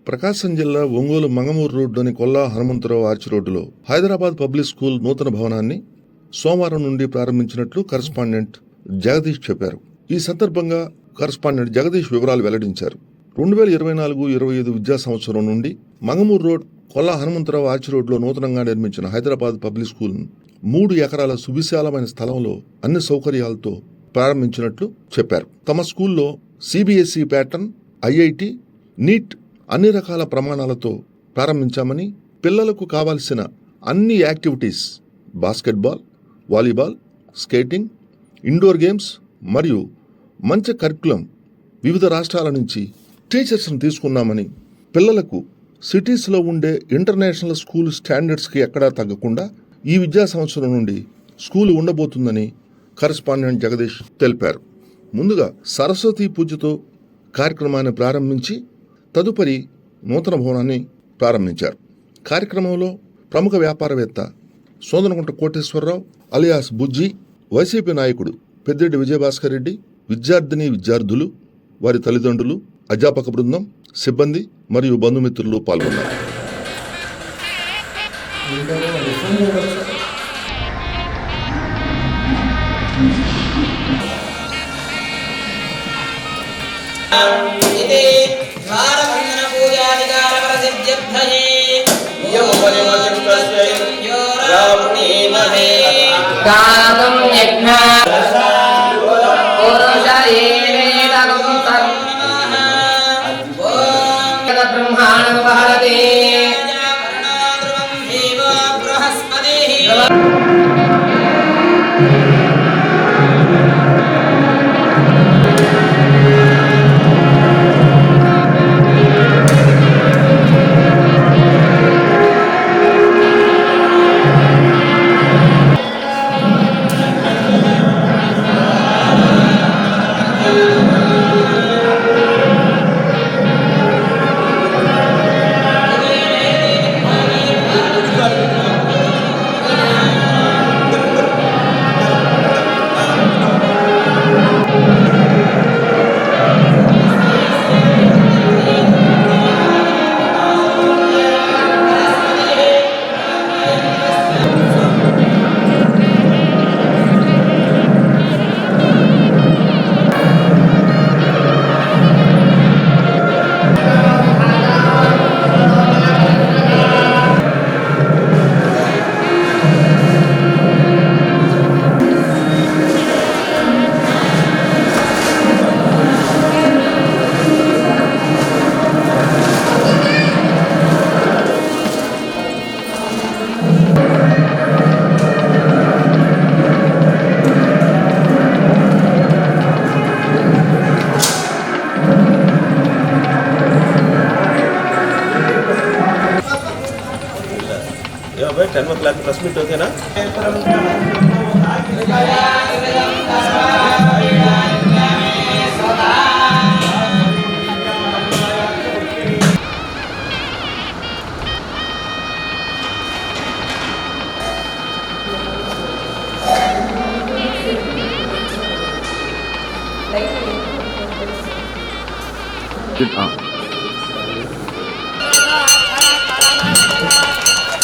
ప్రకాశం జిల్లా ఒంగోలు మంగమూరు రోడ్డులోని కొల్లా హనుమంతరావు ఆర్చ్ రోడ్డులో హైదరాబాద్ పబ్లిక్ స్కూల్ నూతన భవనాన్ని సోమవారం నుండి ప్రారంభించినట్లు కరస్పాండెంట్ జగదీష్ చెప్పారు. ఈ సందర్భంగా కరస్పాండెంట్ జగదీష్ వివరాలు వెల్లడించారు. 2024-25 విద్యా సంవత్సరం నుండి మంగమూరు రోడ్ కొల్లా హనుమంతరావు ఆర్చ్ రోడ్లో నూతనంగా నిర్మించిన హైదరాబాద్ పబ్లిక్ స్కూల్ 3 ఎకరాల సువిశాలమైన స్థలంలో అన్ని సౌకర్యాలతో ప్రారంభించినట్లు చెప్పారు. తమ స్కూల్లో సిబిఎస్ఈ ప్యాటర్న్, ఐఐటి, నీట్ అన్ని రకాల ప్రమాణాలతో ప్రారంభించామని, పిల్లలకు కావాల్సిన అన్ని activities basketball, volleyball, skating, indoor games మరియు మంచి కరికులం వివిధ రాష్ట్రాల నుంచి టీచర్స్ని తీసుకున్నామని, పిల్లలకు సిటీస్లో ఉండే ఇంటర్నేషనల్ స్కూల్ స్టాండర్డ్స్కి ఎక్కడా తగ్గకుండా ఈ విద్యా సంవత్సరం నుండి స్కూల్ ఉండబోతుందని కరస్పాండెంట్ జగదీష్ తెలిపారు. ముందుగా సరస్వతి పూజతో కార్యక్రమాన్ని ప్రారంభించి తదుపరి నూతన భవనాన్ని ప్రారంభించారు. కార్యక్రమంలో ప్రముఖ వ్యాపారవేత్త సోదనగుంట కోటేశ్వరరావు అలియాస్ బుజ్జి, వైసీపీ నాయకుడు పెద్దిరెడ్డి విజయభాస్కర్ రెడ్డి, విద్యార్థులు, వారి తల్లిదండ్రులు, అధ్యాపక బృందం, సిబ్బంది మరియు బంధుమిత్రులు పాల్గొన్నారు. भाई 10 o'clock 10 मिनट होते ना।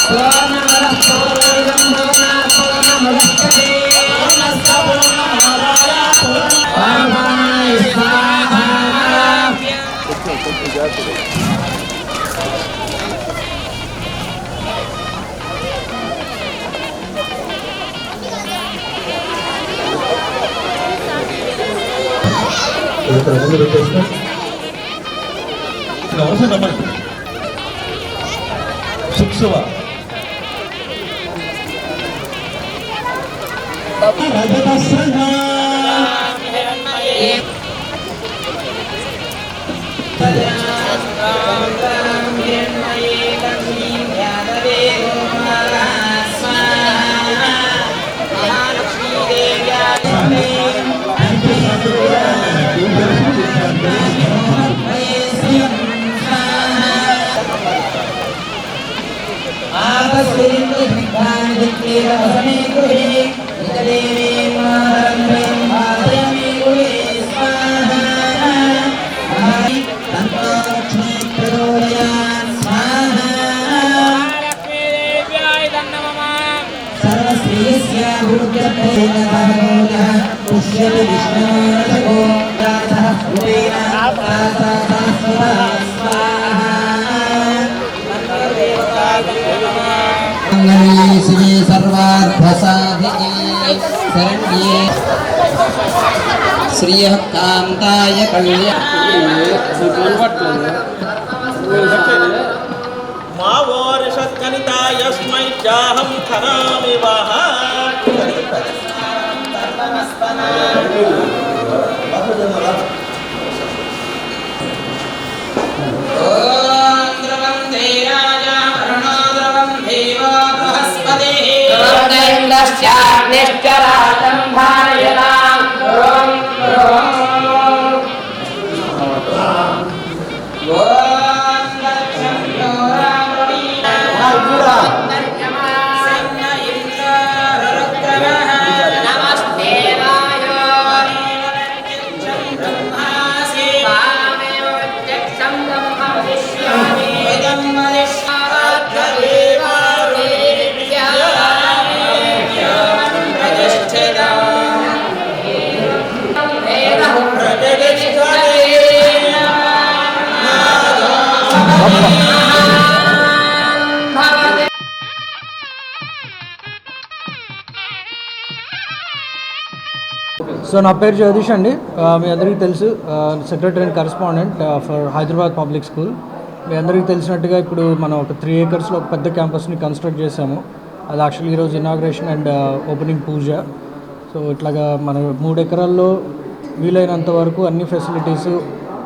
Lord, श्री सर्वार्थसाधिके शरण्ये श्रियः कान्ताय మా వారిషత్కనితా యస్మై చాహం ఖనామి వాహ సో నా పేరు జగదీష్ అండి. మీ అందరికీ తెలుసు, secretary and correspondent for Hyderabad public school. మీ అందరికీ తెలిసినట్టుగా ఇప్పుడు మనం ఒక 3 acresలో ఒక పెద్ద క్యాంపస్ని కన్స్ట్రక్ట్ చేసాము. అది యాక్చువల్లీ ఈరోజు inauguration and opening puja. So ఇట్లాగా మన 3 ఎకరాల్లో వీలైనంత వరకు అన్ని ఫెసిలిటీస్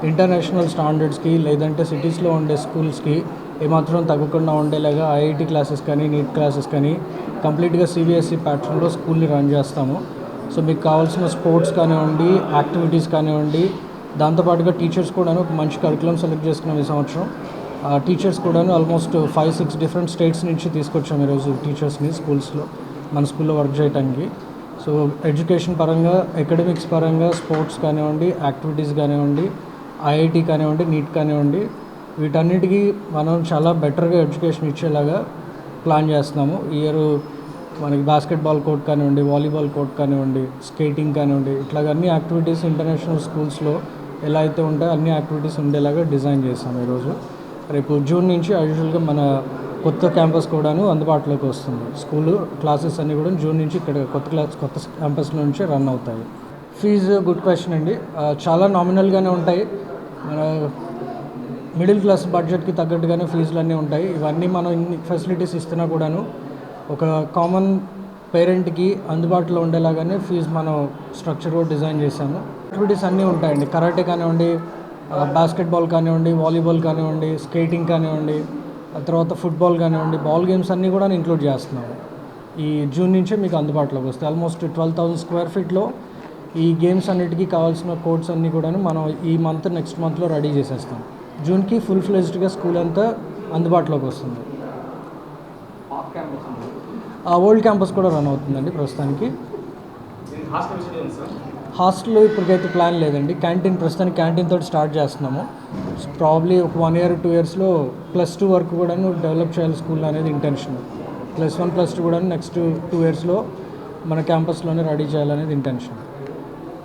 ఇంటర్నేషనల్ స్టాండర్డ్స్కి లేదంటే సిటీస్లో ఉండే స్కూల్స్కి ఏమాత్రం తగ్గకుండా ఉండేలాగా ఐఐటి క్లాసెస్ కానీ నీట్ క్లాసెస్ కానీ కంప్లీట్గా సిబిఎస్ఈ ప్యాటర్న్లో స్కూల్ని రన్ చేస్తాము. సో మీకు కావాల్సిన స్పోర్ట్స్ కానివ్వండి, యాక్టివిటీస్ కానివ్వండి, దాంతోపాటుగా టీచర్స్ కూడాను ఒక మంచి కరికులం సెలెక్ట్ చేసుకున్నాం ఈ సంవత్సరం. టీచర్స్ కూడాను ఆల్మోస్ట్ 5-6 డిఫరెంట్ స్టేట్స్ నుంచి తీసుకొచ్చాము ఈరోజు టీచర్స్ని స్కూల్స్లో, మన స్కూల్లో వర్క్ చేయడానికి. సో ఎడ్యుకేషన్ పరంగా, అకాడమిక్స్ పరంగా, స్పోర్ట్స్ కానివ్వండి, యాక్టివిటీస్ కానివ్వండి, ఐఐటి కానివ్వండి, నీట్ కానివ్వండి, వీటన్నిటికీ మనం చాలా బెటర్గా ఎడ్యుకేషన్ ఇచ్చేలాగా ప్లాన్ చేస్తున్నాము. ఈ ఇయర్ మనకి బాస్కెట్బాల్ కోర్ట్ కానివ్వండి, వాలీబాల్ కోర్ట్ కానివ్వండి, స్కేటింగ్ కానివ్వండి, ఇట్లాగ అన్ని యాక్టివిటీస్ ఇంటర్నేషనల్ స్కూల్స్లో ఎలా అయితే ఉంటాయో అన్ని యాక్టివిటీస్ ఉండేలాగా డిజైన్ చేస్తాము ఈరోజు. రేపు జూన్ నుంచి యూజువల్గా మన కొత్త క్యాంపస్ కూడాను అందుబాటులోకి వస్తుంది. స్కూలు క్లాసెస్ అన్నీ కూడా జూన్ నుంచి ఇక్కడ కొత్త క్యాంపస్లో నుంచి రన్ అవుతాయి. ఫీజు గుడ్ క్వశ్చన్ అండి. చాలా నామినల్గానే ఉంటాయి. మన మిడిల్ క్లాస్ బడ్జెట్కి తగ్గట్టుగానే ఫీజులు అన్నీ ఉంటాయి. ఇవన్నీ మనం ఇన్ని ఫెసిలిటీస్ ఇస్తున్నా కూడాను ఒక కామన్ పేరెంట్కి అందుబాటులో ఉండేలాగానే ఫీజు మనం స్ట్రక్చర్ కూడా డిజైన్ చేశాము. యాక్టివిటీస్ అన్నీ ఉంటాయండి. కరాటే కానివ్వండి, బాస్కెట్బాల్ కానివ్వండి, వాలీబాల్ కానివ్వండి, స్కేటింగ్ కానివ్వండి, ఆ తర్వాత ఫుట్బాల్ కానివ్వండి, బాల్ గేమ్స్ అన్నీ కూడా ఇంక్లూడ్ చేస్తున్నాము. ఈ జూన్ నుంచే మీకు అందుబాటులోకి వస్తాయి. ఆల్మోస్ట్ 12,000 స్క్వేర్ ఫీట్లో ఈ గేమ్స్ అన్నిటికీ కావాల్సిన కోర్ట్స్ అన్నీ కూడా మనం ఈ మంత్ నెక్స్ట్ మంత్లో రెడీ చేసేస్తాం. జూన్కి ఫుల్ ఫ్లెజ్డ్గా స్కూల్ అంతా అందుబాటులోకి వస్తుంది. ఓల్డ్ క్యాంపస్ కూడా రన్ అవుతుందండి ప్రస్తుతానికి. హాస్టల్ ఇప్పటికైతే ప్లాన్ లేదండి. క్యాంటీన్ ప్రస్తుతానికి క్యాంటీన్ తోటి స్టార్ట్ చేస్తున్నాము. ప్రాబ్లీ ఒక 1 year 2 yearsలో +2 వరకు కూడా డెవలప్ చేయాలి స్కూల్ అనేది ఇంటెన్షన్. +1 +2 కూడా నెక్స్ట్ 2 yearsలో మన క్యాంపస్లోనే రెడీ చేయాలనేది ఇంటెన్షన్.